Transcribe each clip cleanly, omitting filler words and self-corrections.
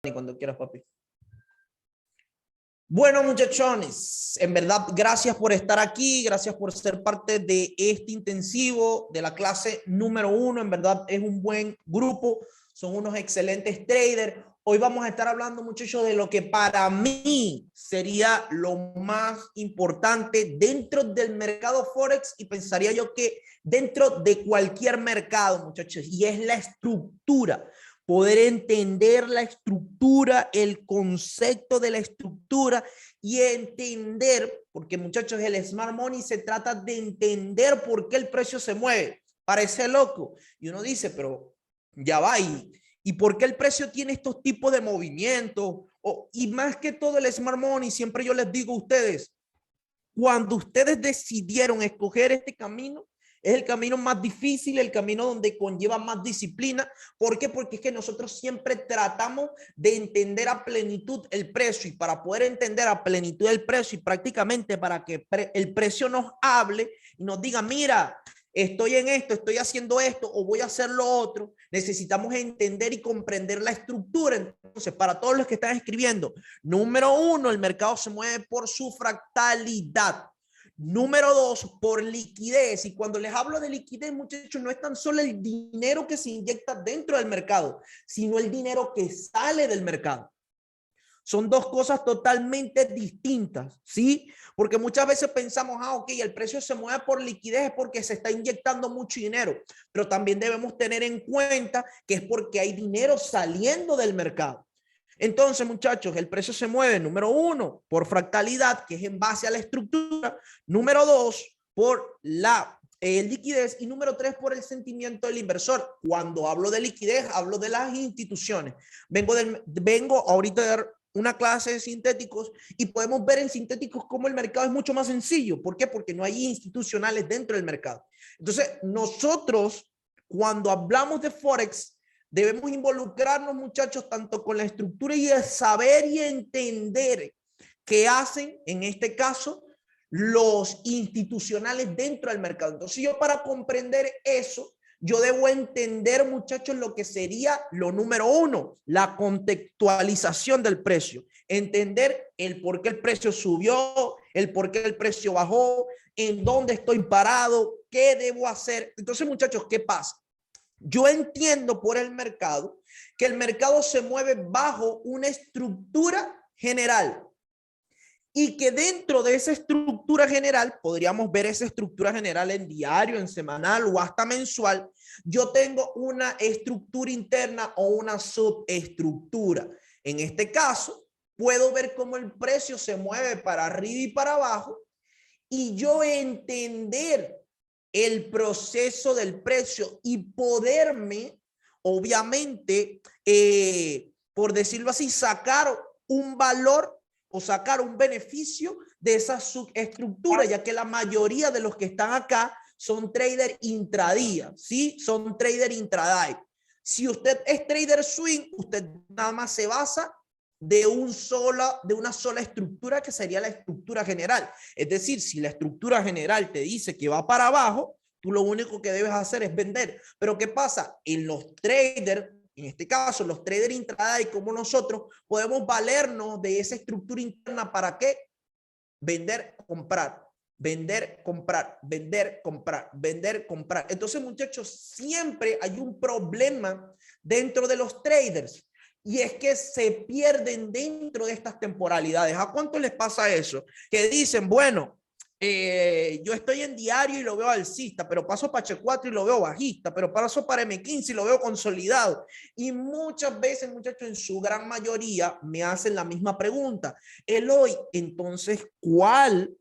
Y cuando quieras, papi. Bueno, muchachones, en verdad, gracias por estar aquí, gracias por ser parte de este intensivo de la clase número 1. En verdad, es un buen grupo, son unos excelentes traders. Hoy vamos a estar hablando, muchachos, de lo que para mí sería lo más importante dentro del mercado Forex y pensaría yo que dentro de cualquier mercado, muchachos, y es la estructura. Poder entender la estructura, el concepto de la estructura y entender, porque muchachos, el Smart Money se trata de entender por qué el precio se mueve. Parece loco. Y uno dice, pero ya va, ¿y por qué el precio tiene estos tipos de movimientos? Y más que todo el Smart Money, siempre yo les digo a ustedes, cuando ustedes decidieron escoger este camino, es el camino más difícil, el camino donde conlleva más disciplina. ¿Por qué? Porque es que nosotros siempre tratamos de entender a plenitud el precio, y para poder entender a plenitud el precio y prácticamente para que el precio nos hable y nos diga, mira, estoy en esto, estoy haciendo esto o voy a hacer lo otro, necesitamos entender y comprender la estructura. Entonces, para todos los que están escribiendo, número 1, el mercado se mueve por su fractalidad. Número 2, por liquidez. Y cuando les hablo de liquidez, muchachos, no es tan solo el dinero que se inyecta dentro del mercado, sino el dinero que sale del mercado. Son dos cosas totalmente distintas, ¿sí? Porque muchas veces pensamos, ok, el precio se mueve por liquidez porque se está inyectando mucho dinero, pero también debemos tener en cuenta que es porque hay dinero saliendo del mercado. Entonces, muchachos, el precio se mueve, número 1, por fractalidad, que es en base a la estructura. Número 2, por la liquidez. Y número 3, por el sentimiento del inversor. Cuando hablo de liquidez, hablo de las instituciones. Vengo ahorita a dar una clase de sintéticos y podemos ver en sintéticos cómo el mercado es mucho más sencillo. ¿Por qué? Porque no hay institucionales dentro del mercado. Entonces, nosotros, cuando hablamos de Forex, debemos involucrarnos, muchachos, tanto con la estructura y el saber y entender qué hacen, en este caso, los institucionales dentro del mercado. Entonces, yo para comprender eso, yo debo entender, muchachos, lo que sería lo número 1, la contextualización del precio. Entender el por qué el precio subió, el por qué el precio bajó, en dónde estoy parado, qué debo hacer. Entonces, muchachos, ¿qué pasa? Yo entiendo por el mercado que el mercado se mueve bajo una estructura general y que dentro de esa estructura general, podríamos ver esa estructura general en diario, en semanal o hasta mensual, yo tengo una estructura interna o una subestructura. En este caso, puedo ver cómo el precio se mueve para arriba y para abajo y yo entender el proceso del precio y poderme, obviamente, por decirlo así, sacar un valor o sacar un beneficio de esa subestructura, ya que la mayoría de los que están acá son trader intradía, ¿sí? Son trader intraday. Si usted es trader swing, usted nada más se basa de una sola estructura, que sería la estructura general. Es decir, si la estructura general te dice que va para abajo, tú lo único que debes hacer es vender. Pero ¿qué pasa? En los traders, en este caso, los traders intraday como nosotros, podemos valernos de esa estructura interna. ¿Para qué? Vender, comprar, vender, comprar, vender, comprar, vender, comprar. Entonces, muchachos, siempre hay un problema dentro de los traders. Y es que se pierden dentro de estas temporalidades. ¿A cuánto les pasa eso? Que dicen, bueno, yo estoy en diario y lo veo alcista, pero paso para H4 y lo veo bajista, pero paso para M15 y lo veo consolidado. Y muchas veces, muchachos, en su gran mayoría me hacen la misma pregunta. Eloy, entonces, ¿cuál,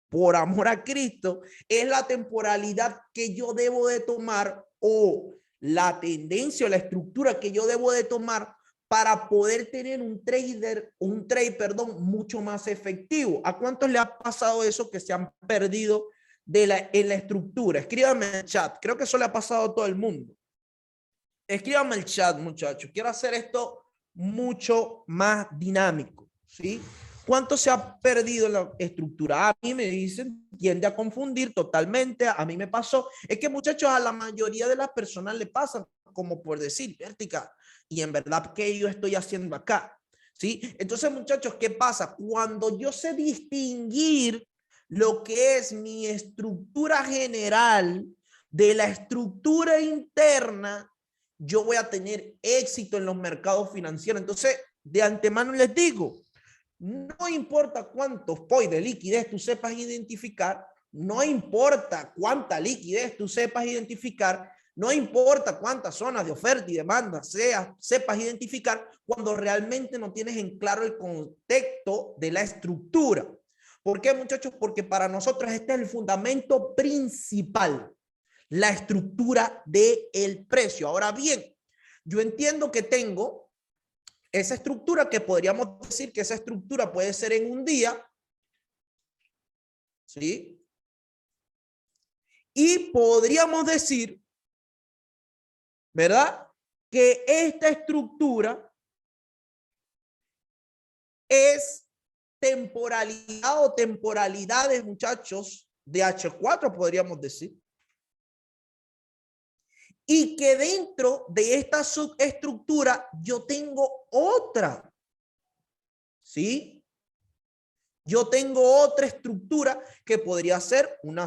por amor a Cristo, es la temporalidad que yo debo de tomar o la tendencia o la estructura que yo debo de tomar para poder tener un trade, mucho más efectivo? ¿A cuántos le ha pasado eso, que se han perdido en la estructura? Escríbanme en el chat. Creo que eso le ha pasado a todo el mundo. Escríbanme el chat, muchachos. Quiero hacer esto mucho más dinámico, ¿sí? ¿Cuánto se ha perdido la estructura? A mí me dicen, tiende a confundir totalmente. A mí me pasó. Es que, muchachos, a la mayoría de las personas le pasa, como por decir, Vertica, Y en verdad, ¿qué yo estoy haciendo acá? ¿Sí? Entonces, muchachos, ¿qué pasa? Cuando yo sé distinguir lo que es mi estructura general de la estructura interna, yo voy a tener éxito en los mercados financieros. Entonces, de antemano les digo, no importa cuántos POI de liquidez tú sepas identificar, no importa cuánta liquidez tú sepas identificar, no importa cuántas zonas de oferta y demanda sepas identificar, cuando realmente no tienes en claro el contexto de la estructura. ¿Por qué, muchachos? Porque para nosotros este es el fundamento principal, la estructura del precio. Ahora bien, yo entiendo que tengo esa estructura, que podríamos decir que esa estructura puede ser en un día, ¿sí? Y podríamos decir, ¿verdad?, que esta estructura es temporalidad o temporalidades, muchachos, de H4, podríamos decir. Y que dentro de esta subestructura yo tengo otra, ¿sí? Yo tengo otra estructura que podría ser una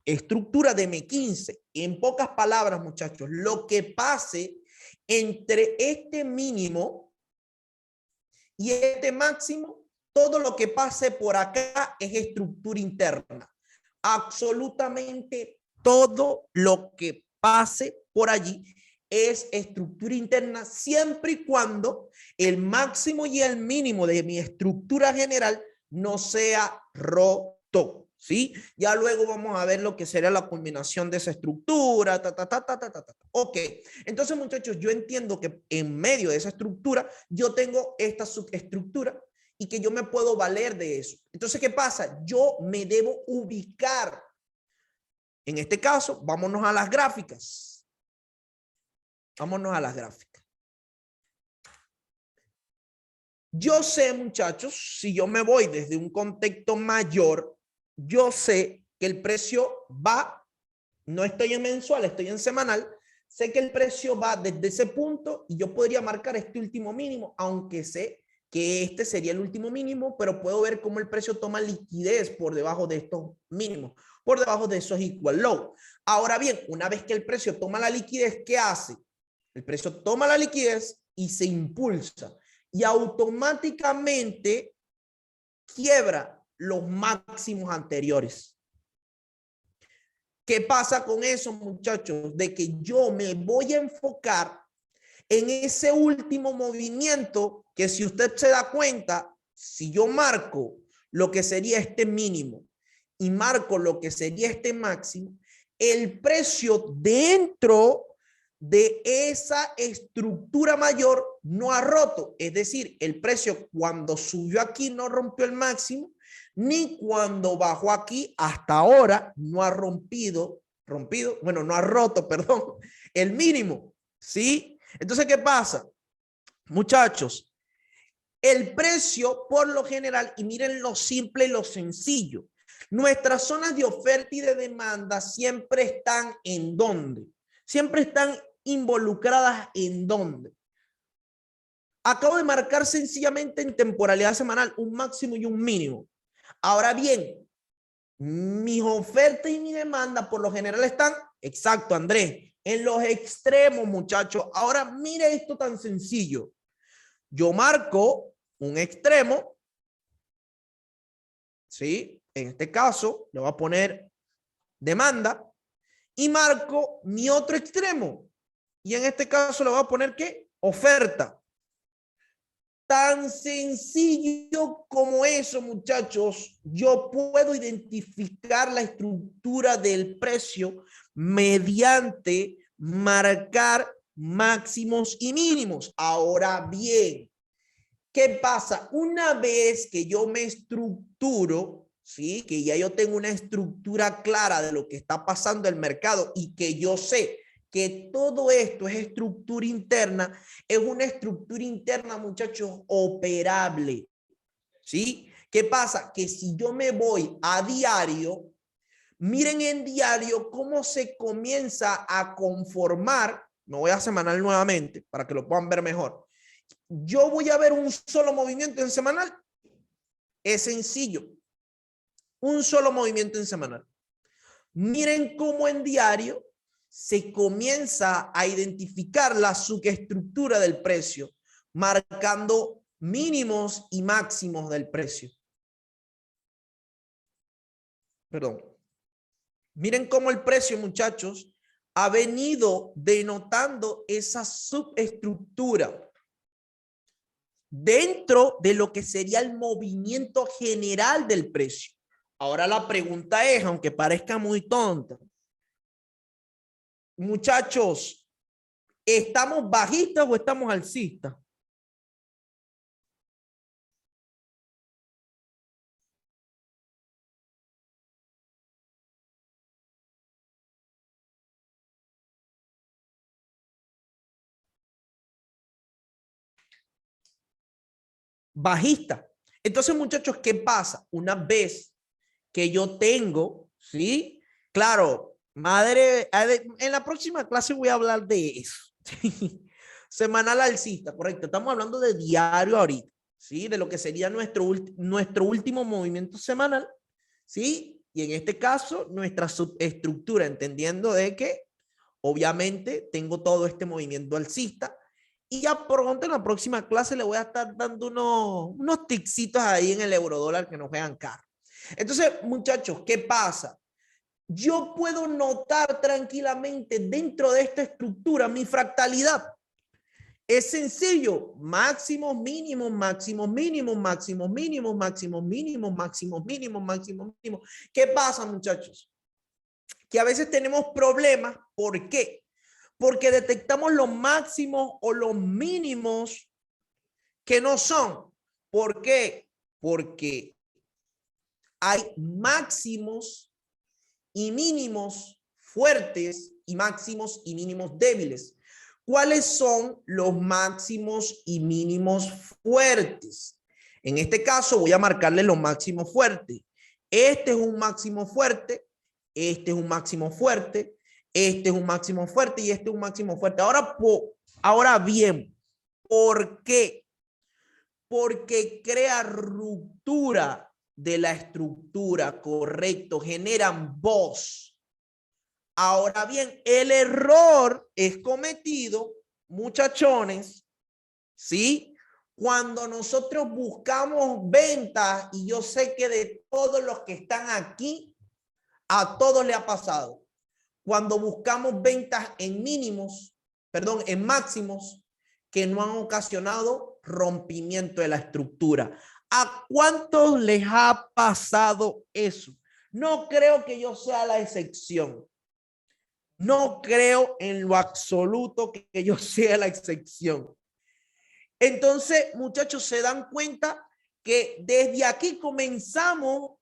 estructura de M15. En pocas palabras, muchachos, lo que pase entre este mínimo y este máximo, todo lo que pase por acá es estructura interna. Absolutamente todo lo que pase por allí es estructura interna, siempre y cuando el máximo y el mínimo de mi estructura general no sea roto, ¿sí? Ya luego vamos a ver lo que será la culminación de esa estructura, Ok, entonces, muchachos, yo entiendo que en medio de esa estructura yo tengo esta subestructura y que yo me puedo valer de eso. Entonces, ¿qué pasa? Yo me debo ubicar. En este caso, vámonos a las gráficas. Vámonos a las gráficas. Yo sé, muchachos, si yo me voy desde un contexto mayor, yo sé que el precio va, no estoy en mensual, estoy en semanal, sé que el precio va desde ese punto y yo podría marcar este último mínimo, aunque sé que este sería el último mínimo, pero puedo ver cómo el precio toma liquidez por debajo de estos mínimos, por debajo de esos equal low. Ahora bien, una vez que el precio toma la liquidez, ¿qué hace? El precio toma la liquidez y se impulsa y automáticamente quiebra los máximos anteriores. ¿Qué pasa con eso, muchachos? De que yo me voy a enfocar en ese último movimiento que, si usted se da cuenta, si yo marco lo que sería este mínimo y marco lo que sería este máximo, el precio dentro de esa estructura mayor no ha roto. Es decir, el precio cuando subió aquí no rompió el máximo, ni cuando bajó aquí hasta ahora no ha no ha roto, perdón, el mínimo, ¿sí? Entonces, ¿qué pasa? Muchachos, el precio por lo general, y miren lo simple y lo sencillo, nuestras zonas de oferta y de demanda siempre están ¿en dónde? Siempre están involucradas ¿en dónde? Acabo de marcar sencillamente en temporalidad semanal un máximo y un mínimo. Ahora bien, mis ofertas y mi demanda por lo general están, exacto, Andrés, en los extremos, muchachos. Ahora, mire esto tan sencillo. Yo marco un extremo, ¿sí? En este caso, le voy a poner demanda y marco mi otro extremo. Y en este caso le voy a poner, ¿qué? Oferta. Tan sencillo como eso, muchachos. Yo puedo identificar la estructura del precio mediante marcar máximos y mínimos. Ahora bien, ¿qué pasa? Una vez que yo me estructuro, ¿sí? Que ya yo tengo una estructura clara de lo que está pasando en el mercado y que yo sé que todo esto es estructura interna, es una estructura interna, muchachos, operable, ¿sí? ¿Qué pasa? Que si yo me voy a diario, miren en diario cómo se comienza a conformar me voy a semanal nuevamente para que lo puedan ver mejor. Yo voy a ver un solo movimiento en semanal. Es sencillo. Un solo movimiento en semanal. Miren cómo en diario se comienza a identificar la subestructura del precio, marcando mínimos y máximos del precio. Perdón. Miren cómo el precio, muchachos, ha venido denotando esa subestructura dentro de lo que sería el movimiento general del precio. Ahora la pregunta es, aunque parezca muy tonta, muchachos, ¿estamos bajistas o estamos alcistas? Bajista. Entonces, muchachos, ¿qué pasa? Una vez que yo tengo, ¿sí? Claro, madre, en la próxima clase voy a hablar de eso. Semanal alcista, correcto. Estamos hablando de diario ahorita, ¿sí? De lo que sería nuestro último movimiento semanal, ¿sí? Y en este caso, nuestra subestructura, entendiendo de que, obviamente, tengo todo este movimiento alcista. Y ya pronto en la próxima clase le voy a estar dando unos ticsitos ahí en el eurodólar que nos vean caro. Entonces, muchachos, ¿qué pasa? Yo puedo notar tranquilamente dentro de esta estructura mi fractalidad. Es sencillo, máximos, mínimos, máximos, mínimos, máximos, mínimos, máximos, mínimos, máximos, mínimos, máximos, mínimos. ¿Qué pasa, muchachos? Que a veces tenemos problemas. ¿Por qué? Porque detectamos los máximos o los mínimos que no son. ¿Por qué? Porque hay máximos y mínimos fuertes y máximos y mínimos débiles. ¿Cuáles son los máximos y mínimos fuertes? En este caso voy a marcarle los máximos fuertes. Este es un máximo fuerte, este es un máximo fuerte, este es un máximo fuerte y este es un máximo fuerte. Ahora bien, ¿por qué? Porque crea ruptura de la estructura, correcto, generan voz. Ahora bien, el error es cometido, muchachones, ¿sí? Cuando nosotros buscamos ventas, y yo sé que de todos los que están aquí, a todos le ha pasado. Cuando buscamos ventas en mínimos, perdón, en máximos, que no han ocasionado rompimiento de la estructura. ¿A cuántos les ha pasado eso? No creo que yo sea la excepción. No creo en lo absoluto que yo sea la excepción. Entonces, muchachos, se dan cuenta que desde aquí comenzamos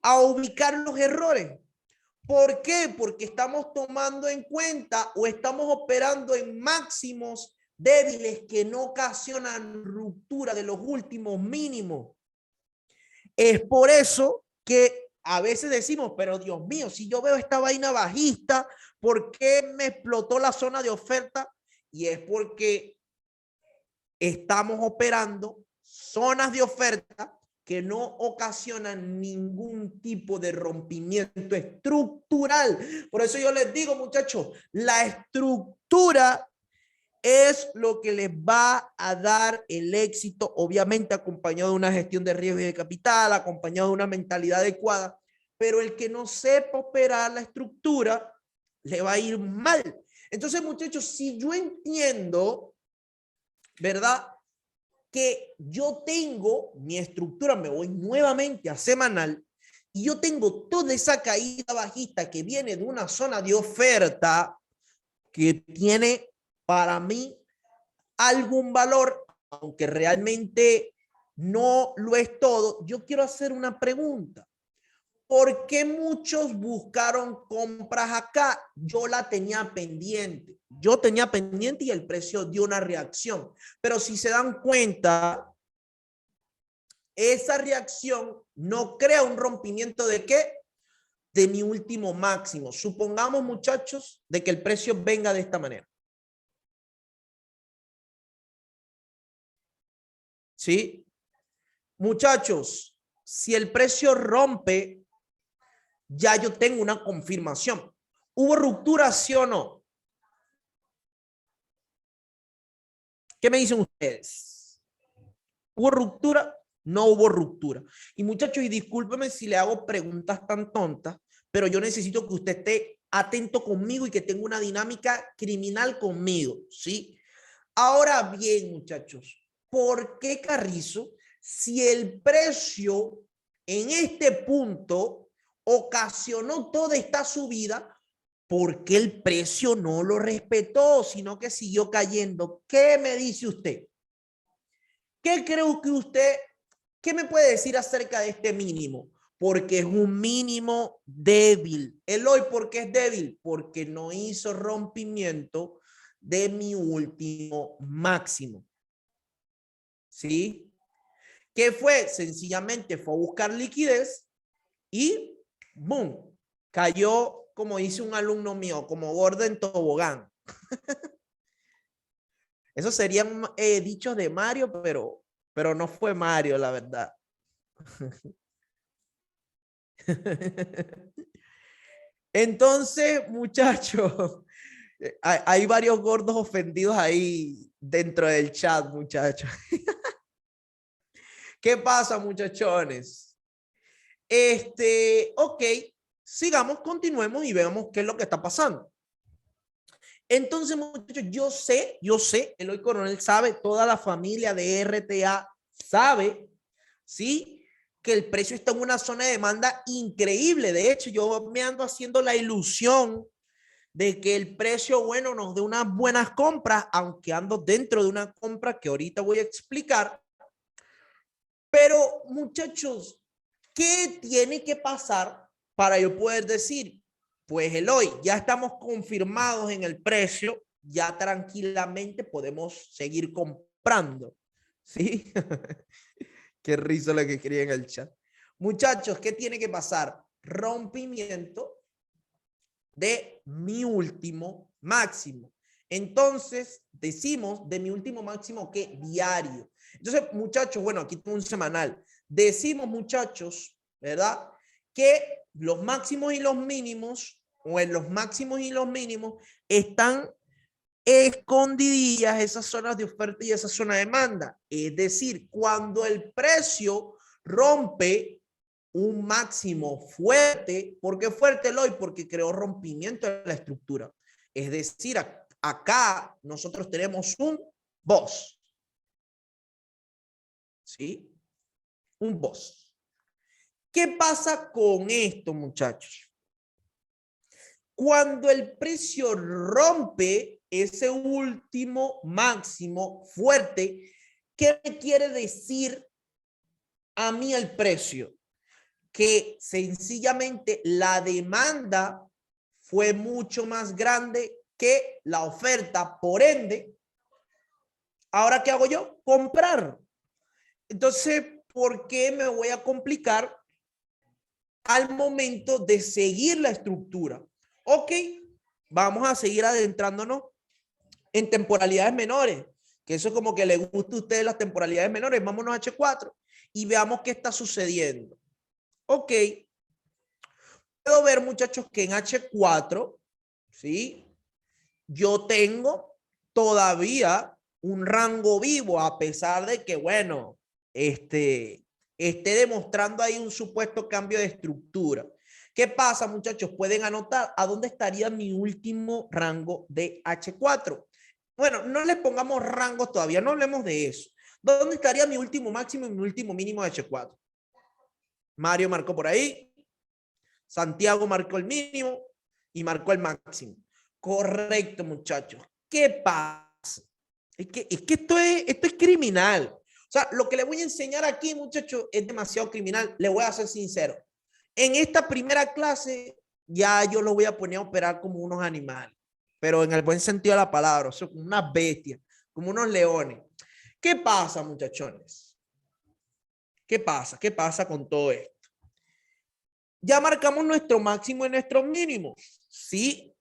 a ubicar los errores. ¿Por qué? Porque estamos tomando en cuenta o estamos operando en máximos débiles que no ocasionan ruptura de los últimos mínimos. Es por eso que a veces decimos, pero Dios mío, si yo veo esta vaina bajista, ¿por qué me explotó la zona de oferta? Y es porque estamos operando zonas de oferta que no ocasionan ningún tipo de rompimiento estructural. Por eso yo les digo, muchachos, la estructura es lo que les va a dar el éxito, obviamente acompañado de una gestión de riesgo y de capital, acompañado de una mentalidad adecuada, pero el que no sepa operar la estructura le va a ir mal. Entonces, muchachos, si yo entiendo, ¿verdad? Que yo tengo mi estructura, me voy nuevamente a semanal y yo tengo toda esa caída bajista que viene de una zona de oferta que tiene para mí algún valor, aunque realmente no lo es todo. Yo quiero hacer una pregunta. ¿Por qué muchos buscaron compras acá? Yo la tenía pendiente. Yo tenía pendiente y el precio dio una reacción. Pero si se dan cuenta, esa reacción no crea un rompimiento de qué? De mi último máximo. Supongamos, muchachos, de que el precio venga de esta manera. ¿sí? Muchachos, si el precio rompe, ya yo tengo una confirmación. ¿Hubo ruptura, sí o no? ¿Qué me dicen ustedes? ¿Hubo ruptura? No hubo ruptura. Y muchachos, y discúlpeme si le hago preguntas tan tontas, pero yo necesito que usted esté atento conmigo y que tenga una dinámica criminal conmigo, ¿sí? Ahora bien, muchachos, ¿por qué Carrizo, si el precio en este punto ocasionó toda esta subida, por qué el precio no lo respetó, sino que siguió cayendo? ¿Qué me dice usted? ¿Qué creo que usted, qué me puede decir acerca de este mínimo? Porque es un mínimo débil. Eloy, ¿por qué es débil? Porque no hizo rompimiento de mi último máximo. ¿Sí? ¿Qué fue? Sencillamente fue a buscar liquidez y ¡boom! Cayó, como dice un alumno mío, como gordo en tobogán. Eso serían dichos de Mario, pero no fue Mario, la verdad. Entonces, muchachos, hay varios gordos ofendidos ahí dentro del chat, muchachos. ¿Qué pasa, muchachones? Ok, sigamos, continuemos y veamos qué es lo que está pasando. Entonces, muchachos, yo sé, Eloy Coronel sabe, toda la familia de RTA sabe, ¿sí? Que el precio está en una zona de demanda increíble. De hecho, yo me ando haciendo la ilusión de que el precio, bueno, nos dé unas buenas compras, aunque ando dentro de una compra que ahorita voy a explicar. Pero, muchachos, ¿qué tiene que pasar para yo poder decir, pues Eloy, ya estamos confirmados en el precio, ya tranquilamente podemos seguir comprando? ¿Sí? Qué risa lo que quería en el chat. Muchachos, ¿qué tiene que pasar? Rompimiento de mi último máximo. Entonces, decimos de mi último máximo que diario. Entonces, muchachos, bueno, aquí tengo un semanal. Decimos, muchachos, ¿verdad? Que los máximos y los mínimos, o en los máximos y los mínimos, están escondidillas esas zonas de oferta y esa zona de demanda. Es decir, cuando el precio rompe un máximo fuerte. ¿Por qué fuerte, Eloy? Porque creó rompimiento de la estructura. Es decir, acá nosotros tenemos un boss. ¿Sí? Un boss. ¿Qué pasa con esto, muchachos? Cuando el precio rompe ese último máximo fuerte, ¿qué me quiere decir a mí el precio? Que sencillamente la demanda fue mucho más grande que la oferta, por ende, ¿ahora qué hago yo? Comprar. Entonces, ¿por qué me voy a complicar al momento de seguir la estructura? Ok, vamos a seguir adentrándonos en temporalidades menores, que eso como que le gusta a ustedes las temporalidades menores. Vámonos a H4 y veamos qué está sucediendo. Ok, puedo ver, muchachos, que en H4, ¿sí? Yo tengo todavía un rango vivo, a pesar de que, bueno, esté demostrando ahí un supuesto cambio de estructura. ¿Qué pasa, muchachos? Pueden anotar a dónde estaría mi último rango de H4. Bueno, no les pongamos rangos todavía, no hablemos de eso. ¿Dónde estaría mi último máximo y mi último mínimo de H4? Mario marcó por ahí, Santiago marcó el mínimo y marcó el máximo. Correcto, muchachos. ¿Qué pasa? Es que esto es criminal. O sea, lo que le voy a enseñar aquí, muchachos, es demasiado criminal. Le voy a ser sincero. En esta primera clase, ya yo lo voy a poner a operar como unos animales, pero en el buen sentido de la palabra, o sea, como unas bestias, como unos leones. ¿Qué pasa, muchachones? ¿Qué pasa? ¿Qué pasa con todo esto? Ya marcamos nuestro máximo y nuestro mínimo. ¿Sí?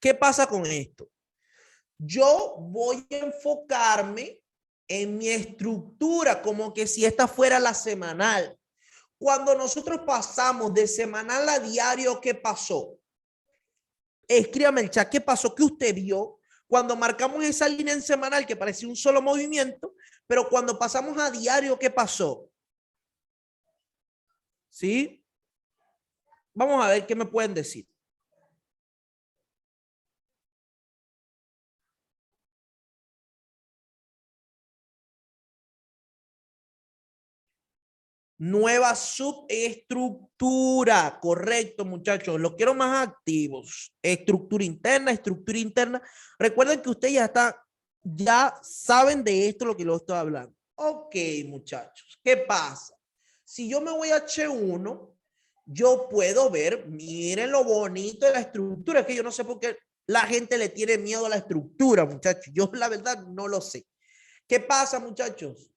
¿Qué pasa con esto? Yo voy a enfocarme en mi estructura, como que si esta fuera la semanal. Cuando nosotros pasamos de semanal a diario, ¿qué pasó? Escríbame el chat, ¿qué pasó? ¿Qué usted vio? Cuando marcamos esa línea en semanal que parecía un solo movimiento, pero cuando pasamos a diario, ¿qué pasó? ¿Sí? Vamos a ver qué me pueden decir. Nueva subestructura, correcto, muchachos. Los quiero más activos. Estructura interna, estructura interna. Recuerden que ustedes ya saben de esto lo que lo estoy hablando. Ok, muchachos, ¿qué pasa? Si yo me voy a H1, yo puedo ver, miren lo bonito de la estructura, es que yo no sé por qué la gente le tiene miedo a la estructura, muchachos. Yo la verdad no lo sé. ¿Qué pasa, muchachos?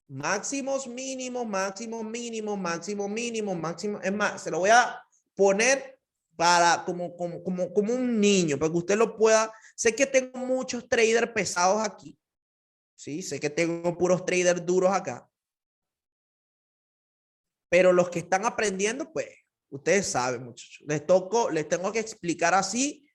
Máximos, mínimos, máximos, mínimos, máximos, mínimos, máximos. Es más, se lo voy a poner para como un niño, para que usted lo pueda. Sé que tengo muchos traders pesados aquí. Sí, sé que tengo puros traders duros acá. Pero los que están aprendiendo, pues, ustedes saben, muchachos. Les tengo que explicar así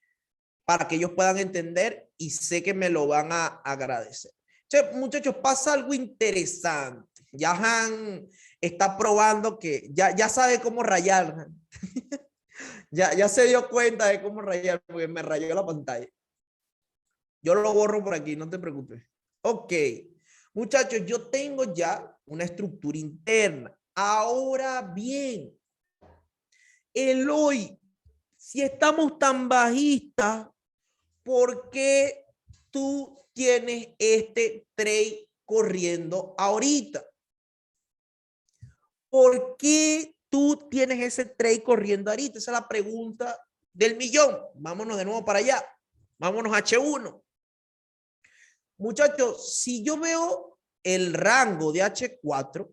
para que ellos puedan entender y sé que me lo van a agradecer. Che, muchachos, pasa algo interesante. Ya Han está probando que ya sabe cómo rayar. ya se dio cuenta de cómo rayar porque me rayó la pantalla. Yo lo borro por aquí, no te preocupes. Ok, muchachos, yo tengo ya una estructura interna. Ahora bien, el hoy, si estamos tan bajistas, ¿por qué tú tienes este trade corriendo ahorita? ¿Por qué tú tienes ese trade corriendo ahorita? Esa es la pregunta del millón. Vámonos de nuevo para allá. Vámonos a H1. Muchachos, si yo veo el rango de H4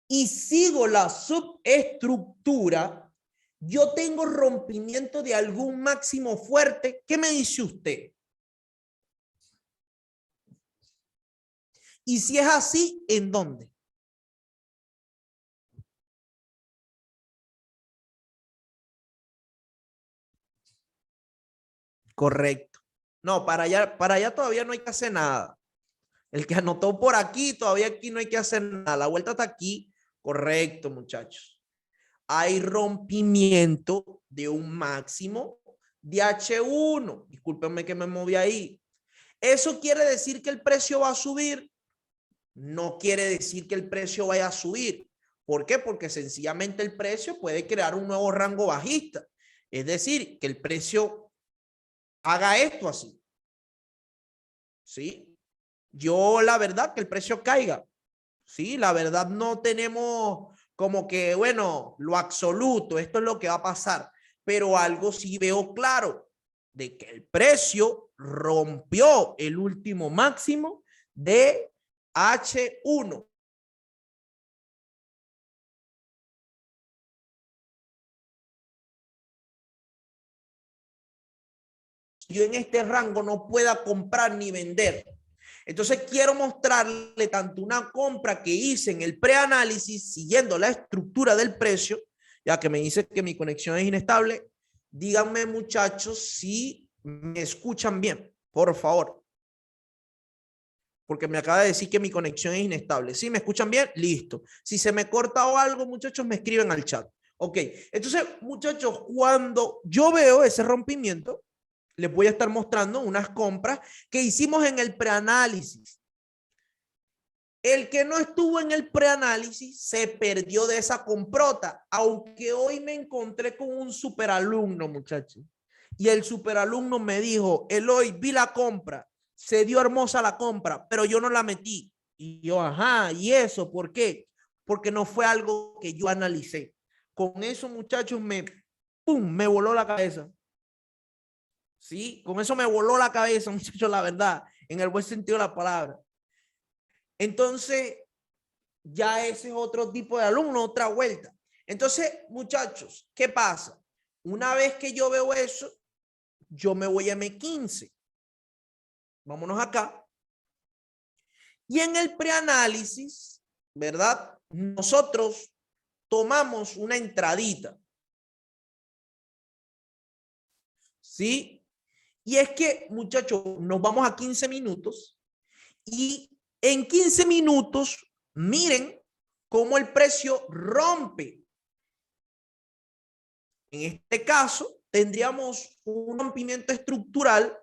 y sigo la subestructura, yo tengo rompimiento de algún máximo fuerte. ¿Qué me dice usted? Y si es así, ¿en dónde? Correcto. No, para allá todavía no hay que hacer nada. El que anotó por aquí, todavía aquí no hay que hacer nada. La vuelta está aquí. Correcto, muchachos. Hay rompimiento de un máximo de H1. Discúlpenme que me moví ahí. ¿Eso quiere decir que el precio va a subir? No quiere decir que el precio vaya a subir. ¿Por qué? Porque sencillamente el precio puede crear un nuevo rango bajista. Es decir, que el precio haga esto así. ¿Sí? Yo la verdad que el precio caiga. Sí, la verdad no tenemos como que, bueno, lo absoluto, esto es lo que va a pasar. Pero algo sí veo claro, de que el precio rompió el último máximo de H1. Yo en este rango no pueda comprar ni vender. Entonces quiero mostrarle tanto una compra que hice en el preanálisis siguiendo la estructura del precio, ya que me dice que mi conexión es inestable. Díganme, muchachos, si me escuchan bien, por favor. Porque me acaba de decir que mi conexión es inestable. ¿Sí me escuchan bien? Listo. Si se me corta o algo, muchachos, me escriben al chat. Ok, entonces, muchachos, cuando yo veo ese rompimiento, les voy a estar mostrando unas compras que hicimos en el preanálisis. El que no estuvo en el preanálisis se perdió de esa comprota, aunque hoy me encontré con un superalumno, muchachos. Y el superalumno me dijo, Eloy, vi la compra, se dio hermosa la compra, pero yo no la metí. Y yo, ajá, ¿y eso por qué? Porque no fue algo que yo analicé. Con eso, muchachos, ¡pum!, me voló la cabeza. Sí, con eso me voló la cabeza, muchachos, la verdad, en el buen sentido de la palabra. Entonces, ya ese es otro tipo de alumno, otra vuelta. Entonces, muchachos, ¿qué pasa? Una vez que yo veo eso, yo me voy a M15. Vámonos acá. Y en el preanálisis, ¿verdad? Nosotros tomamos una entradita. ¿Sí? Y es que, muchachos, nos vamos a 15 minutos y en 15 minutos, miren cómo el precio rompe. En este caso, tendríamos un rompimiento estructural.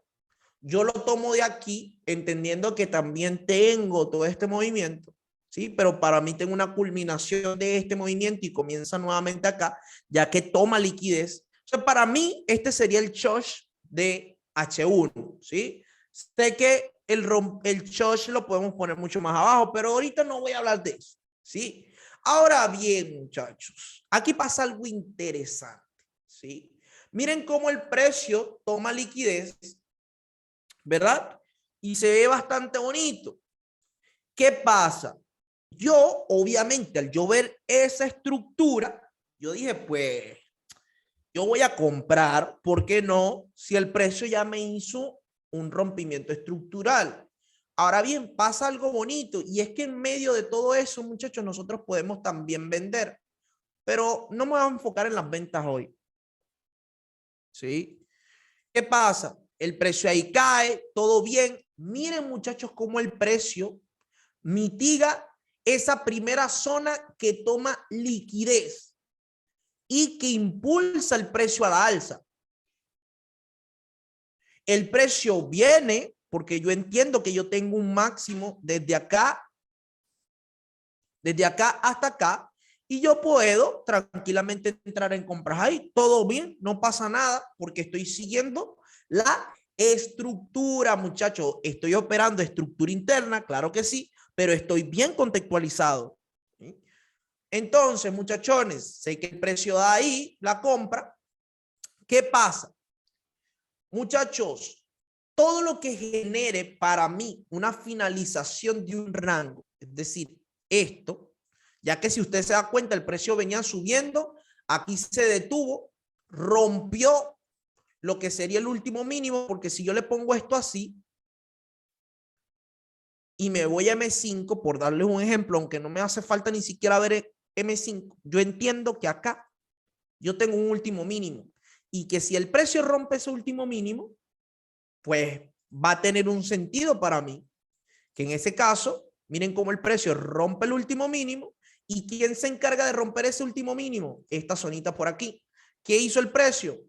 Yo lo tomo de aquí, entendiendo que también tengo todo este movimiento, ¿sí? Pero para mí tengo una culminación de este movimiento y comienza nuevamente acá, ya que toma liquidez. O sea, para mí, este sería el chosh de H1, ¿sí? Sé que el chosh lo podemos poner mucho más abajo, pero ahorita no voy a hablar de eso, ¿sí? Ahora bien, muchachos, aquí pasa algo interesante, ¿sí? Miren cómo el precio toma liquidez, ¿verdad? Y se ve bastante bonito. ¿Qué pasa? Yo, obviamente, al yo ver esa estructura, yo dije, pues, yo voy a comprar, ¿por qué no? Si el precio ya me hizo un rompimiento estructural. Ahora bien, pasa algo bonito y es que en medio de todo eso, muchachos, nosotros podemos también vender, pero no me voy a enfocar en las ventas hoy. ¿Sí? ¿Qué pasa? El precio ahí cae, todo bien. Miren, muchachos, cómo el precio mitiga esa primera zona que toma liquidez y que impulsa el precio a la alza. El precio viene porque yo entiendo que yo tengo un máximo desde acá hasta acá, y yo puedo tranquilamente entrar en compras ahí. Todo bien, no pasa nada porque estoy siguiendo la estructura, muchachos. Estoy operando estructura interna, claro que sí, pero estoy bien contextualizado. ¿Sí? Entonces, muchachones, sé que el precio da ahí la compra. ¿Qué pasa? Muchachos, todo lo que genere para mí una finalización de un rango, es decir, esto, ya que si usted se da cuenta, el precio venía subiendo, aquí se detuvo, rompió lo que sería el último mínimo, porque si yo le pongo esto así y me voy a M5, por darles un ejemplo, aunque no me hace falta ni siquiera ver M5, yo entiendo que acá yo tengo un último mínimo y que si el precio rompe ese último mínimo, pues va a tener un sentido para mí. Que en ese caso, miren cómo el precio rompe el último mínimo. ¿Y quién se encarga de romper ese último mínimo? Esta zonita por aquí. ¿Qué hizo el precio?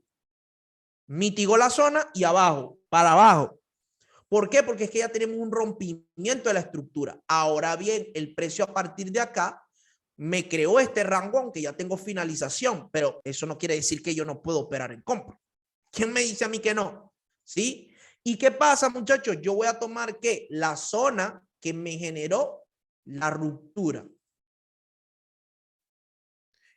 Mitigó la zona y abajo, para abajo. ¿Por qué? Porque es que ya tenemos un rompimiento de la estructura. Ahora bien, el precio a partir de acá me creó este rango, aunque ya tengo finalización, pero eso no quiere decir que yo no puedo operar en compra. ¿Quién me dice a mí que no? ¿Sí? ¿Y qué pasa, muchachos? Yo voy a tomar ¿qué? La zona que me generó la ruptura.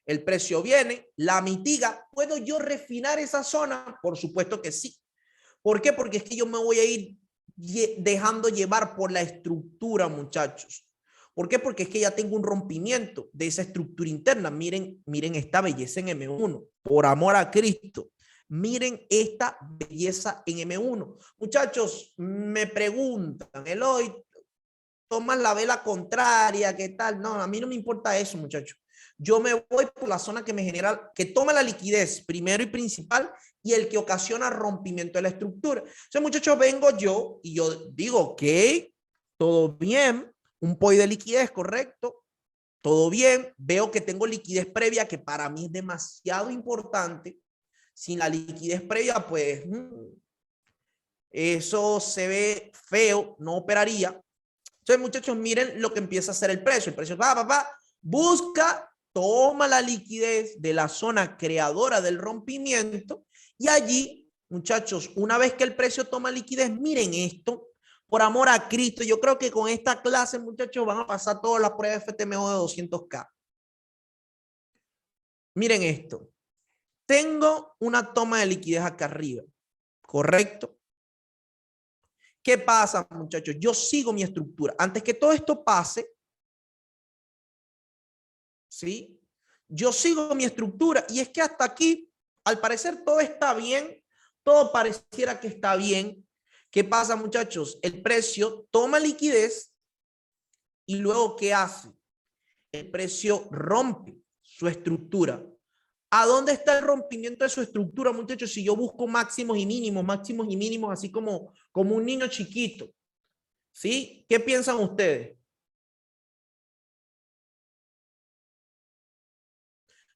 El precio viene, la mitiga. ¿Puedo yo refinar esa zona? Por supuesto que sí. ¿Por qué? Porque es que yo me voy a ir dejando llevar por la estructura, muchachos. ¿Por qué? Porque es que ya tengo un rompimiento de esa estructura interna. Miren, miren esta belleza en M1. Por amor a Cristo. Miren esta belleza en M1. Muchachos, me preguntan, Eloy, tomas la vela contraria, ¿qué tal? No, a mí no me importa eso, muchachos. Yo me voy por la zona que me genera, que toma la liquidez primero y principal y el que ocasiona rompimiento de la estructura. Entonces, muchachos, vengo yo y yo digo, ok, todo bien, un POI de liquidez, correcto, todo bien, veo que tengo liquidez previa, que para mí es demasiado importante. Sin la liquidez previa, pues eso se ve feo, no operaría. Entonces, muchachos, miren lo que empieza a hacer el precio. El precio busca, toma la liquidez de la zona creadora del rompimiento y allí, muchachos, una vez que el precio toma liquidez, miren esto, por amor a Cristo, yo creo que con esta clase, muchachos, van a pasar todas las pruebas FTMO de 200K. Miren esto. Tengo una toma de liquidez acá arriba, ¿correcto? ¿Qué pasa, muchachos? Yo sigo mi estructura. Antes que todo esto pase, ¿sí? Yo sigo mi estructura y es que hasta aquí, al parecer, todo está bien, todo pareciera que está bien. ¿Qué pasa, muchachos? El precio toma liquidez Y luego, ¿qué hace? El precio rompe su estructura. ¿A dónde está el rompimiento de su estructura, muchachos? Si yo busco máximos y mínimos, así como un niño chiquito. ¿Sí? ¿Qué piensan ustedes?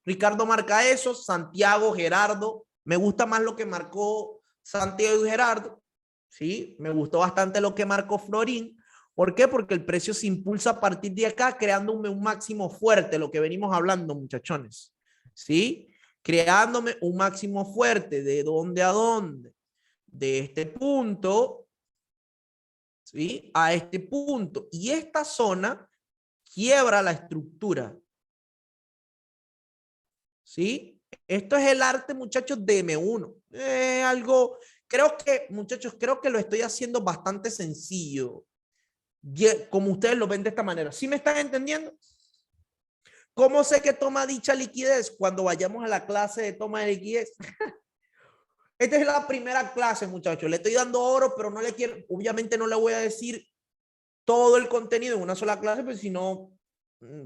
Ricardo marca eso, Santiago, Gerardo. Me gusta más lo que marcó Santiago y Gerardo. ¿Sí? Me gustó bastante lo que marcó Florín. ¿Por qué? Porque el precio se impulsa a partir de acá, creándome un máximo fuerte, lo que venimos hablando, muchachones. ¿Sí? Creándome un máximo fuerte. ¿De dónde a dónde? De este punto, ¿sí? A este punto. Y esta zona quiebra la estructura. ¿Sí? Esto es el arte, muchachos, de M1. Algo, creo que, muchachos, creo que lo estoy haciendo bastante sencillo. Como ustedes lo ven de esta manera. ¿Sí me están entendiendo? ¿Cómo sé que toma dicha liquidez? Cuando vayamos a la clase de toma de liquidez. Esta es la primera clase, muchachos. Le estoy dando oro, pero no le quiero, obviamente no le voy a decir todo el contenido en una sola clase, pues si no,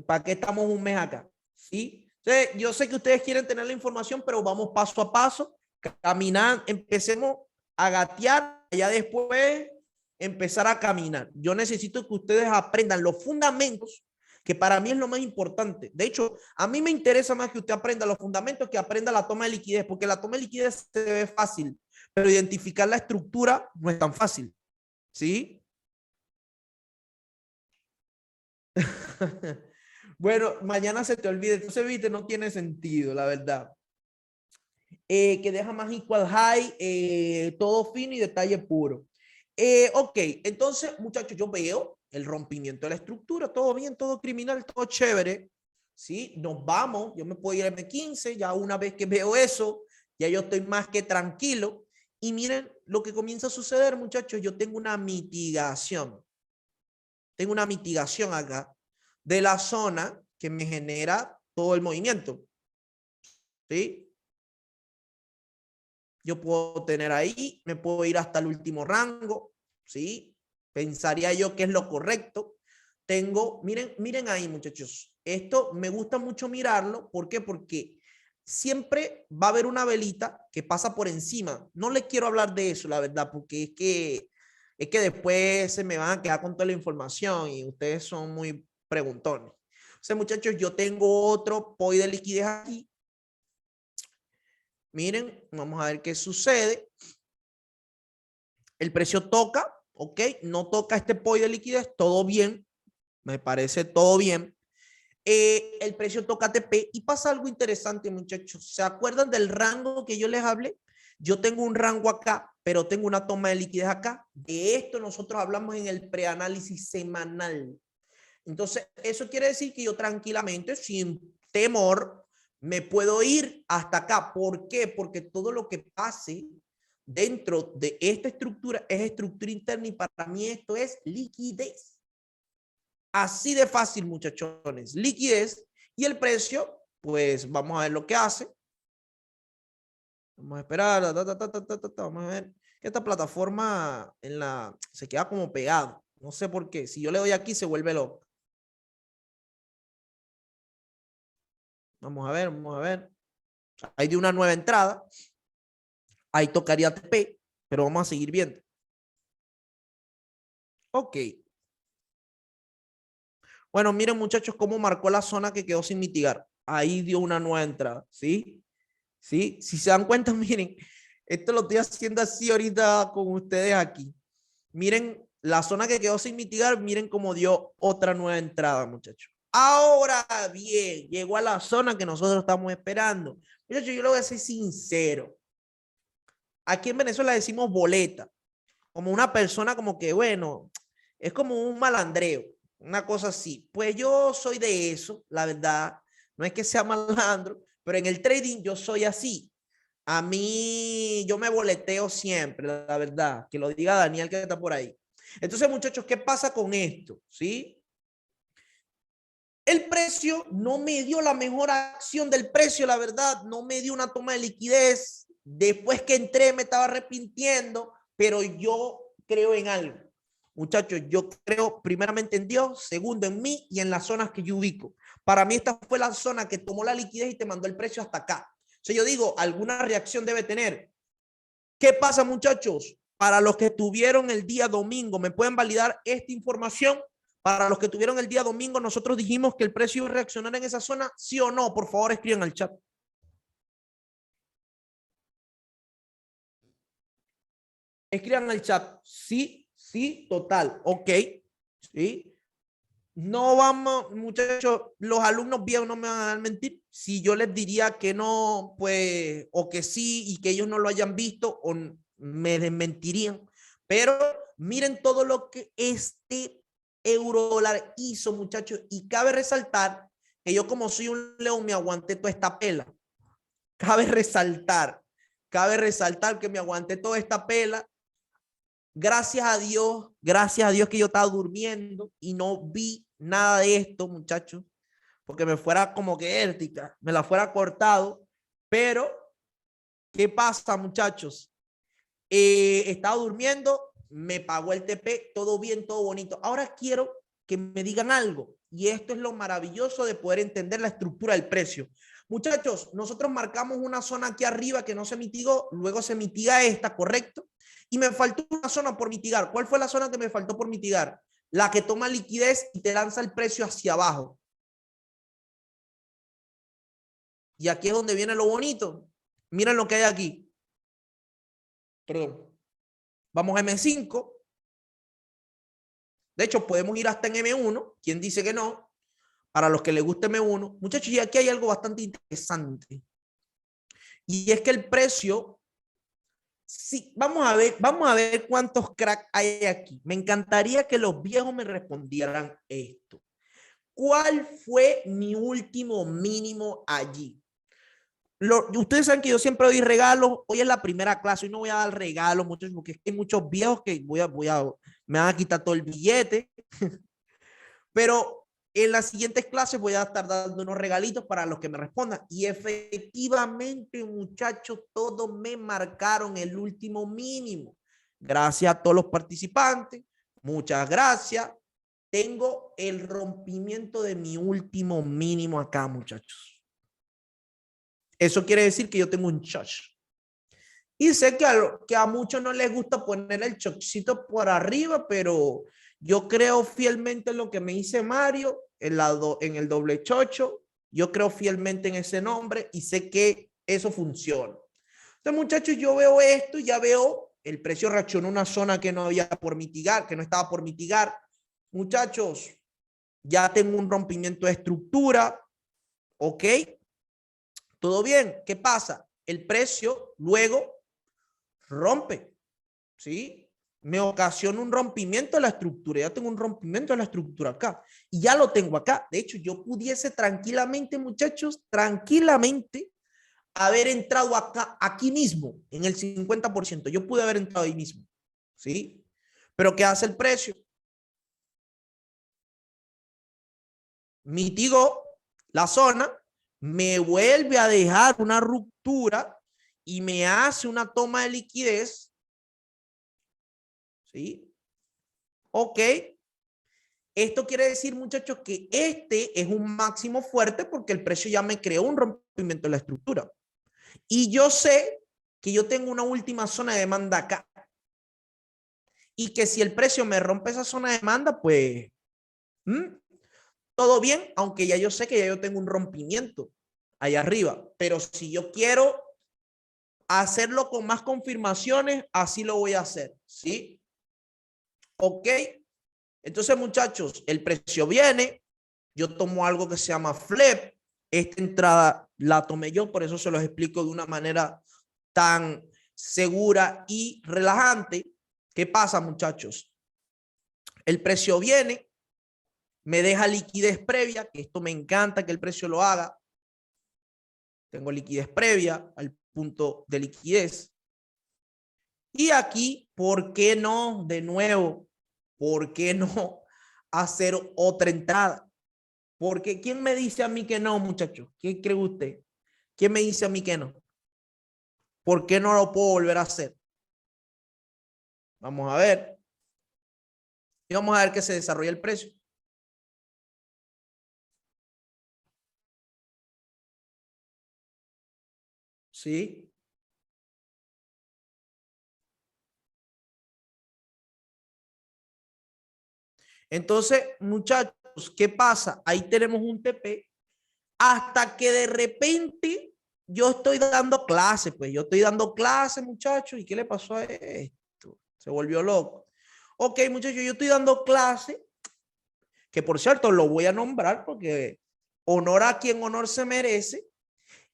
¿para qué estamos un mes acá? ¿Sí? Entonces, yo sé que ustedes quieren tener la información, pero vamos paso a paso, caminando, empecemos a gatear, ya después empezar a caminar. Yo necesito que ustedes aprendan los fundamentos, que para mí es lo más importante. De hecho, a mí me interesa más que usted aprenda los fundamentos que aprenda la toma de liquidez, porque la toma de liquidez se ve fácil, pero identificar la estructura no es tan fácil. ¿Sí? Bueno, mañana se te olvide. Entonces, viste, no tiene sentido, la verdad. Que deja más equal high, todo fino y detalle puro. Ok, entonces, muchachos, yo veo el rompimiento de la estructura, todo bien, todo criminal, todo chévere. ¿Sí? Nos vamos, yo me puedo ir a M15, ya una vez que veo eso, ya yo estoy más que tranquilo. Y miren lo que comienza a suceder, muchachos, yo tengo una mitigación. Tengo una mitigación acá de la zona que me genera todo el movimiento. ¿Sí? Yo puedo tener ahí, me puedo ir hasta el último rango, ¿sí? Pensaría yo que es lo correcto. Tengo, miren ahí, muchachos. Esto me gusta mucho mirarlo. ¿Por qué? Porque siempre va a haber una velita que pasa por encima. No les quiero hablar de eso, la verdad, porque es que después se me van a quedar con toda la información y ustedes son muy preguntones. O sea, muchachos, yo tengo otro POI de liquidez aquí. Miren, vamos a ver qué sucede. El precio toca, ¿ok? No toca este POI de liquidez, todo bien, me parece todo bien. El precio toca TP y pasa algo interesante, muchachos. ¿Se acuerdan del rango que yo les hablé? Yo tengo un rango acá, pero tengo una toma de liquidez acá. De esto nosotros hablamos en el preanálisis semanal. Entonces, eso quiere decir que yo tranquilamente, sin temor, me puedo ir hasta acá. ¿Por qué? Porque todo lo que pase dentro de esta estructura es estructura interna y para mí esto es liquidez. Así de fácil, muchachones. Liquidez y el precio, pues vamos a ver lo que hace. Vamos a esperar. Vamos a ver que esta plataforma se queda como pegado. No sé por qué. Si yo le doy aquí, se vuelve loco. Vamos a ver, vamos a ver. Hay de una nueva entrada. Ahí tocaría TP, pero vamos a seguir viendo. Ok. Bueno, miren muchachos cómo marcó la zona que quedó sin mitigar. Ahí dio una nueva entrada, ¿sí? ¿Sí? Si se dan cuenta, miren, esto lo estoy haciendo así ahorita con ustedes aquí. Miren la zona que quedó sin mitigar, miren cómo dio otra nueva entrada, muchachos. Ahora bien, llegó a la zona que nosotros estamos esperando. Muchachos, yo lo voy a ser sincero. Aquí en Venezuela decimos boleta, como una persona como que, bueno, es como un malandreo, una cosa así. Pues yo soy de eso, la verdad. No es que sea malandro, pero en el trading yo soy así. A mí, yo me boleteo siempre, la verdad. Que lo diga Daniel que está por ahí. Entonces, muchachos, ¿qué pasa con esto? ¿Sí? El precio no me dio la mejor acción del precio, la verdad. No me dio una toma de liquidez. Después que entré me estaba arrepintiendo, pero yo creo en algo. Muchachos, yo creo primeramente en Dios, segundo en mí y en las zonas que yo ubico. Para mí esta fue la zona que tomó la liquidez y te mandó el precio hasta acá. O sea, yo digo, alguna reacción debe tener. ¿Qué pasa, muchachos? Para los que tuvieron el día domingo, ¿me pueden validar esta información? Para los que tuvieron el día domingo, nosotros dijimos que el precio iba a reaccionar en esa zona, ¿sí o no? Por favor, escriban al chat. Escriban al chat. Sí, sí, total. Ok. Sí. No vamos, muchachos, los alumnos viejos no me van a dar mentir. Si yo les diría que no, pues, o que sí, y que ellos no lo hayan visto, o me desmentirían. Pero miren todo lo que este euro dólar hizo, muchachos. Y cabe resaltar que yo, como soy un león, me aguanté toda esta pela. Cabe resaltar, cabe resaltar que me aguanté toda esta pela. Gracias a Dios que yo estaba durmiendo y no vi nada de esto, muchachos, porque me fuera como que értica, me la fuera cortado. Pero, ¿qué pasa, muchachos? Estaba durmiendo, me pagó el TP, todo bien, todo bonito. Ahora quiero que me digan algo, y esto es lo maravilloso de poder entender la estructura del precio. Muchachos, nosotros marcamos una zona aquí arriba que no se mitigó, luego se mitiga esta, ¿correcto? Y me faltó una zona por mitigar. ¿Cuál fue la zona que me faltó por mitigar? La que toma liquidez y te lanza el precio hacia abajo. Y aquí es donde viene lo bonito. Miren lo que hay aquí. Perdón. Vamos a M5. De hecho, podemos ir hasta en M1. ¿Quién dice que no? Para los que les guste M1. Muchachos, y aquí hay algo bastante interesante. Y es que el precio, sí, vamos a ver cuántos cracks hay aquí. Me encantaría que los viejos me respondieran esto. ¿Cuál fue mi último mínimo allí? Ustedes saben que yo siempre doy regalos. Hoy es la primera clase y no voy a dar regalos, muchachos, porque hay muchos viejos que me van a quitar todo el billete. Pero en las siguientes clases voy a estar dando unos regalitos para los que me respondan. Y efectivamente, muchachos, todos me marcaron el último mínimo. Gracias a todos los participantes. Muchas gracias. Tengo el rompimiento de mi último mínimo acá, muchachos. Eso quiere decir que yo tengo un choch. Y sé que a muchos no les gusta poner el chochito por arriba, pero yo creo fielmente en lo que me dice Mario, en el doble chocho. Yo creo fielmente en ese nombre y sé que eso funciona. Entonces, muchachos, yo veo esto y ya veo el precio reaccionó a una zona que no había por mitigar, que no estaba por mitigar. Muchachos, ya tengo un rompimiento de estructura. ¿Ok? Todo bien. ¿Qué pasa? El precio luego rompe, ¿sí? Me ocasiona un rompimiento de la estructura. Ya tengo un rompimiento de la estructura acá. Y ya lo tengo acá. De hecho, yo pudiese tranquilamente, muchachos, tranquilamente haber entrado acá, aquí mismo, en el 50%. Yo pude haber entrado ahí mismo, ¿sí? Pero ¿qué hace el precio? Mitigo la zona, me vuelve a dejar una ruptura y me hace una toma de liquidez, ¿sí? Ok. Esto quiere decir, muchachos, que este es un máximo fuerte porque el precio ya me creó un rompimiento de la estructura. Y yo sé que yo tengo una última zona de demanda acá. Y que si el precio me rompe esa zona de demanda, pues todo bien, aunque ya yo sé que ya yo tengo un rompimiento allá arriba. Pero si yo quiero hacerlo con más confirmaciones, así lo voy a hacer, ¿sí? Ok. Entonces, muchachos, el precio viene, yo tomo algo que se llama flip. Esta entrada la tomé yo, por eso se los explico de una manera tan segura y relajante. ¿Qué pasa, muchachos? El precio viene, me deja liquidez previa, que esto me encanta que el precio lo haga. Tengo liquidez previa al punto de liquidez. Y aquí, ¿por qué no? De nuevo, ¿por qué no hacer otra entrada? Porque ¿quién me dice a mí que no, muchachos? ¿Qué cree usted? ¿Quién me dice a mí que no? ¿Por qué no lo puedo volver a hacer? Vamos a ver. Y vamos a ver que se desarrolla el precio. ¿Sí? Entonces, muchachos, ¿qué pasa? Ahí tenemos un TP hasta que de repente yo estoy dando clase, pues yo estoy dando clase, muchachos, ¿y qué le pasó a esto? Se volvió loco. Ok, muchachos, yo estoy dando clase, que por cierto lo voy a nombrar porque honor a quien honor se merece,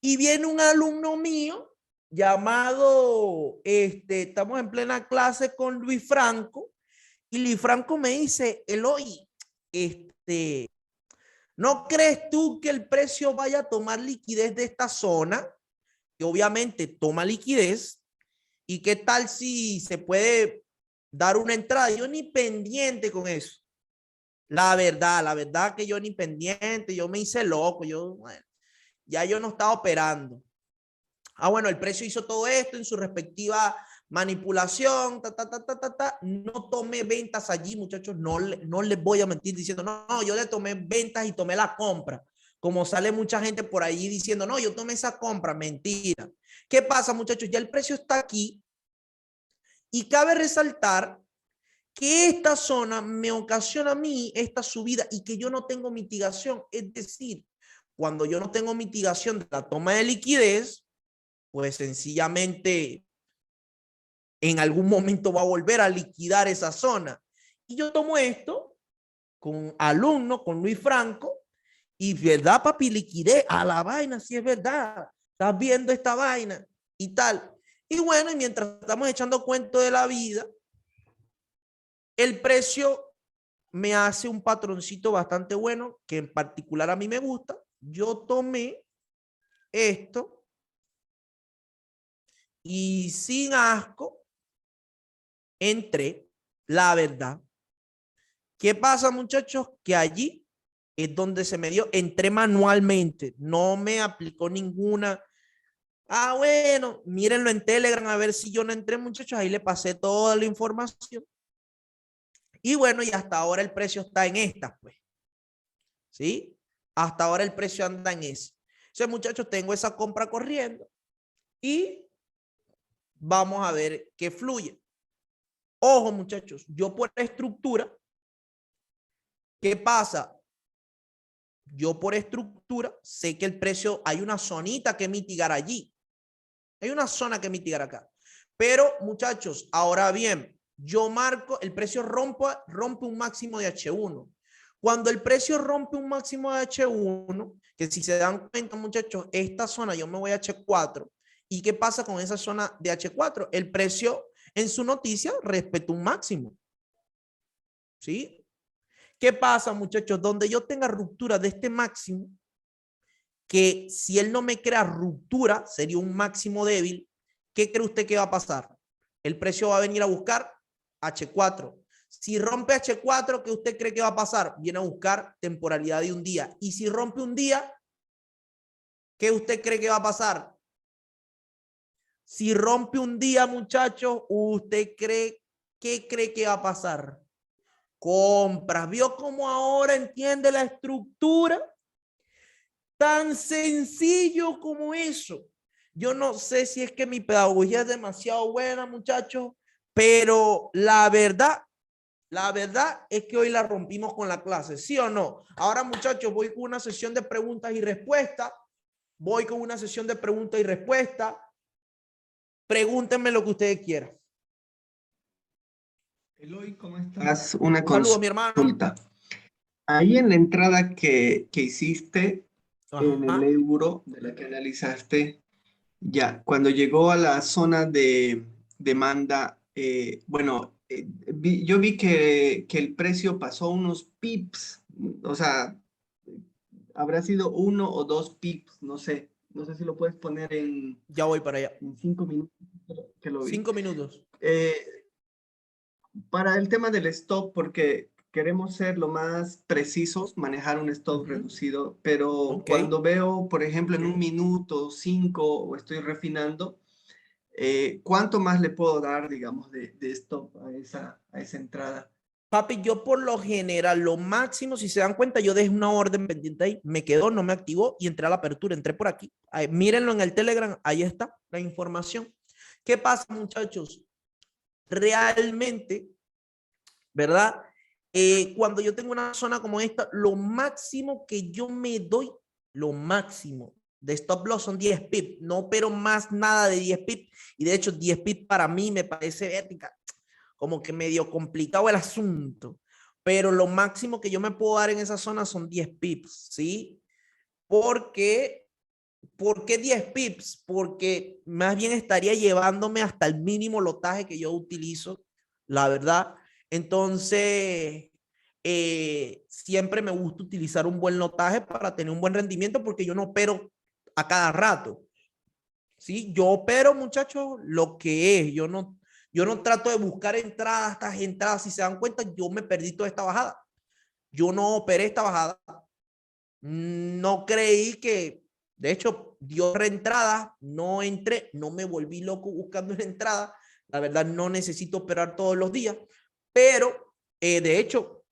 y viene un alumno mío llamado, estamos en plena clase con Luis Franco, y Luis Franco me dice, Eloy, ¿no crees tú que el precio vaya a tomar liquidez de esta zona? Que obviamente toma liquidez. ¿Y qué tal si se puede dar una entrada? Yo ni pendiente con eso. La verdad que yo ni pendiente, yo me hice loco, bueno, ya yo no estaba operando. Bueno, el precio hizo todo esto en su respectiva manipulación, no tomé ventas allí, muchachos, no les voy a mentir diciendo, no, yo le tomé ventas y tomé la compra, como sale mucha gente por ahí diciendo, no, yo tomé esa compra, mentira. ¿Qué pasa, muchachos? Ya el precio está aquí y cabe resaltar que esta zona me ocasiona a mí esta subida y que yo no tengo mitigación, es decir, cuando yo no tengo mitigación de la toma de liquidez, pues sencillamente en algún momento va a volver a liquidar esa zona. Y yo tomo esto con alumno, con Luis Franco, y verdad, papi, liquidé a la vaina, si es verdad. Estás viendo esta vaina y tal. Y bueno, y mientras estamos echando cuento de la vida, el precio me hace un patroncito bastante bueno, que en particular a mí me gusta. Yo tomé esto y sin asco entré, la verdad. ¿Qué pasa, muchachos? Que allí es donde se me dio, entré manualmente, no me aplicó ninguna. Bueno, mírenlo en Telegram a ver si yo no entré, muchachos, ahí le pasé toda la información. Y bueno, y hasta ahora el precio está en estas, pues. ¿Sí? Hasta ahora el precio anda en ese. Entonces, muchachos, tengo esa compra corriendo y vamos a ver qué fluye. Ojo, muchachos, yo por estructura, ¿qué pasa? Yo por estructura sé que el precio, hay una zonita que mitigar allí. Hay una zona que mitigar acá. Pero, muchachos, ahora bien, yo marco, el precio rompe un máximo de H1. Cuando el precio rompe un máximo de H1, que si se dan cuenta, muchachos, esta zona yo me voy a H4. ¿Y qué pasa con esa zona de H4? El precio en su noticia respeta un máximo. ¿Sí? ¿Qué pasa, muchachos? Donde yo tenga ruptura de este máximo, que si él no me crea ruptura, sería un máximo débil, ¿qué cree usted que va a pasar? El precio va a venir a buscar H4. Si rompe H4, ¿qué usted cree que va a pasar? Viene a buscar temporalidad de un día. Y si rompe un día, ¿qué usted cree que va a pasar? Si rompe un día, muchachos, ¿usted qué cree que va a pasar? Compras. ¿Vio cómo ahora entiende la estructura? Tan sencillo como eso. Yo no sé si es que mi pedagogía es demasiado buena, muchachos, pero la verdad es que hoy la rompimos con la clase, ¿sí o no? Ahora, muchachos, voy con una sesión de preguntas y respuestas. Voy con una sesión de preguntas y respuestas. Pregúntenme lo que ustedes quieran. Eloy, ¿cómo estás? Una Saludos, mi hermano. consulta. Ahí en la entrada que hiciste en el Ajá. euro de la que analizaste, ya, cuando llegó a la zona de demanda, yo vi que el precio pasó unos pips, o sea, habrá sido 1 o 2 pips, no sé si lo puedes poner Ya voy para allá. en 5 minutos que lo vi. 5 minutos. Eh, para el tema del stop, porque queremos ser lo más precisos, manejar un stop reducido, pero Ok. cuando veo, por ejemplo, en 1 minuto, 5, o estoy refinando, ¿cuánto más le puedo dar, digamos, de stop a esa entrada? Papi, yo por lo general, lo máximo, si se dan cuenta, yo dejé una orden pendiente ahí, me quedó, no me activó y entré a la apertura, entré por aquí. Ahí, mírenlo en el Telegram, ahí está la información. ¿Qué pasa, muchachos? Realmente, ¿verdad? Cuando yo tengo una zona como esta, lo máximo que yo me doy, lo máximo de stop loss son 10 pips, no opero más nada de 10 pips, y de hecho 10 pips para mí me parece ética, como que medio complicado el asunto, pero lo máximo que yo me puedo dar en esa zona son 10 pips, ¿sí? Porque, ¿por qué 10 pips? Porque más bien estaría llevándome hasta el mínimo lotaje que yo utilizo, la verdad. Entonces, siempre me gusta utilizar un buen lotaje para tener un buen rendimiento porque yo no opero a cada rato. ¿Sí? Yo opero, muchachos, lo que es. Yo no trato de buscar entradas, estas entradas. Si se dan cuenta, yo me perdí toda esta bajada. Yo no operé esta bajada. No creí que, de hecho, dio reentrada. No entré, no me volví loco buscando una entrada. La verdad, no necesito operar todos los días. Pero, de hecho,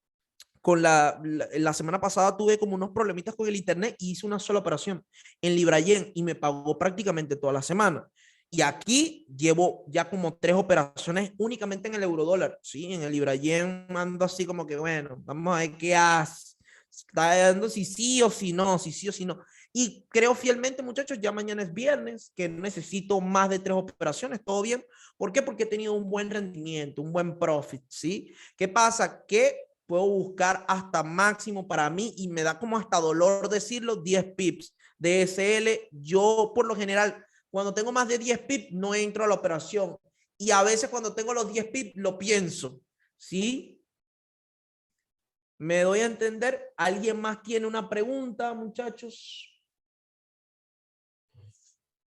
con la semana pasada tuve como unos problemitas con el internet y hice una sola operación en Librayen y me pagó prácticamente toda la semana. Y aquí llevo ya como 3 operaciones únicamente en el eurodólar, ¿sí? En el Librayen ando así como que, bueno, vamos a ver qué hace. Está dando si sí o si no, si sí o si no. Y creo fielmente, muchachos, ya mañana es viernes, que necesito más de 3 operaciones, todo bien. ¿Por qué? Porque he tenido un buen rendimiento, un buen profit, ¿sí? ¿Qué pasa? Que puedo buscar hasta máximo para mí y me da como hasta dolor decirlo, 10 pips. DSL, yo por lo general, cuando tengo más de 10 pips, no entro a la operación. Y a veces cuando tengo los 10 pips, lo pienso. ¿Sí? ¿Me doy a entender? ¿Alguien más tiene una pregunta, muchachos?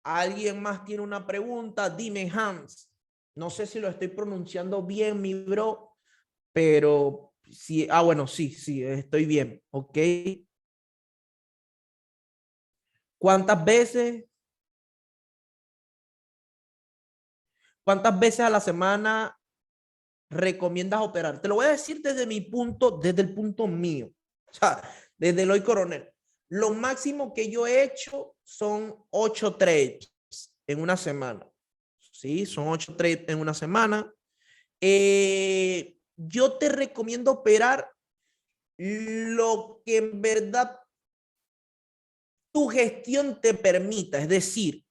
¿Alguien más tiene una pregunta? Dime, Hans. No sé si lo estoy pronunciando bien, mi bro, pero sí, bueno, sí, sí, estoy bien, ¿ok? ¿Cuántas veces? ¿Cuántas veces a la semana recomiendas operar? Te lo voy a decir desde mi punto, desde el punto mío, o sea, desde Eloy Coronel. Lo máximo que yo he hecho son 8 trades en una semana. Sí, son 8 trades en una semana. Yo te recomiendo operar lo que en verdad tu gestión te permita. Es decir,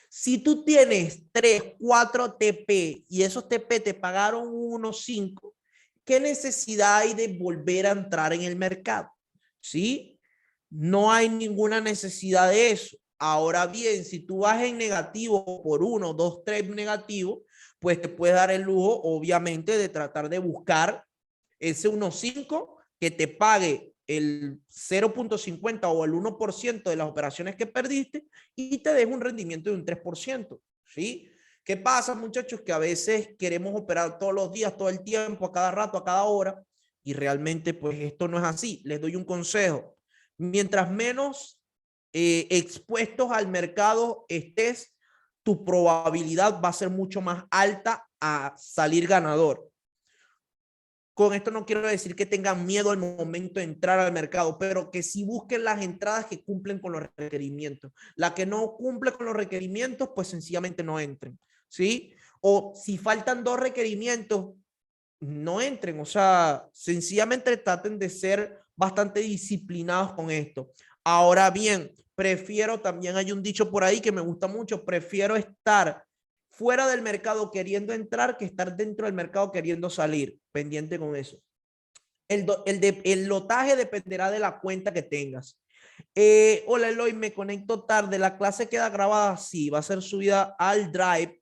si tú tienes 3, 4 TP y esos TP te pagaron 1, 5, ¿qué necesidad hay de volver a entrar en el mercado? ¿Sí? No hay ninguna necesidad de eso. Ahora bien, si tú vas en negativo por 1, 2, 3 negativos, pues te puedes dar el lujo, obviamente, de tratar de buscar ese 1.5 que te pague el 0.50 o el 1% de las operaciones que perdiste y te deje un rendimiento de un 3%. ¿Sí? ¿Qué pasa, muchachos? Que a veces queremos operar todos los días, todo el tiempo, a cada rato, a cada hora, y realmente pues esto no es así. Les doy un consejo. Mientras menos expuestos al mercado estés, tu probabilidad va a ser mucho más alta a salir ganador. Con esto no quiero decir que tengan miedo al momento de entrar al mercado, pero que sí busquen las entradas que cumplen con los requerimientos. La que no cumple con los requerimientos, pues sencillamente no entren, ¿sí? O si faltan 2 requerimientos, no entren. O sea, sencillamente traten de ser bastante disciplinados con esto. Ahora bien, prefiero, también hay un dicho por ahí que me gusta mucho, prefiero estar fuera del mercado queriendo entrar que estar dentro del mercado queriendo salir. Pendiente con eso. El lotaje dependerá de la cuenta que tengas. Hola Eloy, me conecto tarde. La clase queda grabada. Sí, va a ser subida al Drive.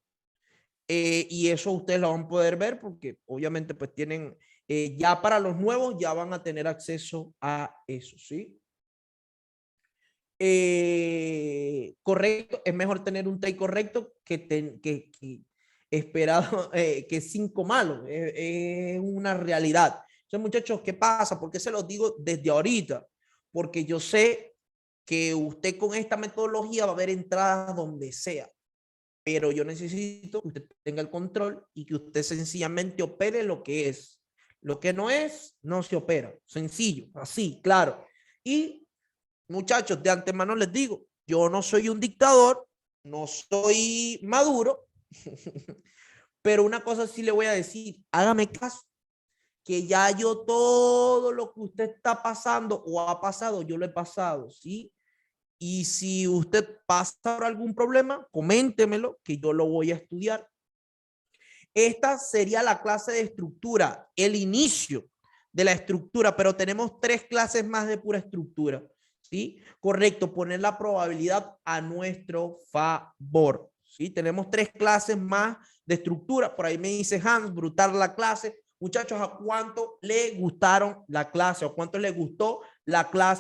Y eso ustedes lo van a poder ver porque obviamente pues tienen, ya para los nuevos ya van a tener acceso a eso, ¿sí? Correcto, es mejor tener un trade correcto que esperado, que 5 malos, es una realidad. Entonces, muchachos, ¿qué pasa? ¿Por qué se los digo desde ahorita? Porque yo sé que usted con esta metodología va a ver entradas donde sea, pero yo necesito que usted tenga el control y que usted sencillamente opere lo que es. Lo que no es, no se opera. Sencillo, así, claro. Y muchachos, de antemano les digo, yo no soy un dictador, no soy Maduro, pero una cosa sí le voy a decir, hágame caso, que ya yo todo lo que usted está pasando o ha pasado, yo lo he pasado, ¿sí? Y si usted pasa por algún problema, coméntemelo, que yo lo voy a estudiar. Esta sería la clase de estructura, el inicio de la estructura, pero tenemos 3 clases más de pura estructura. ¿Sí? Correcto, poner la probabilidad a nuestro favor. ¿Sí? Tenemos 3 clases más de estructura. Por ahí me dice Hans, brutal la clase. Muchachos, ¿a cuánto le gustaron la clase o cuánto le gustó la clase?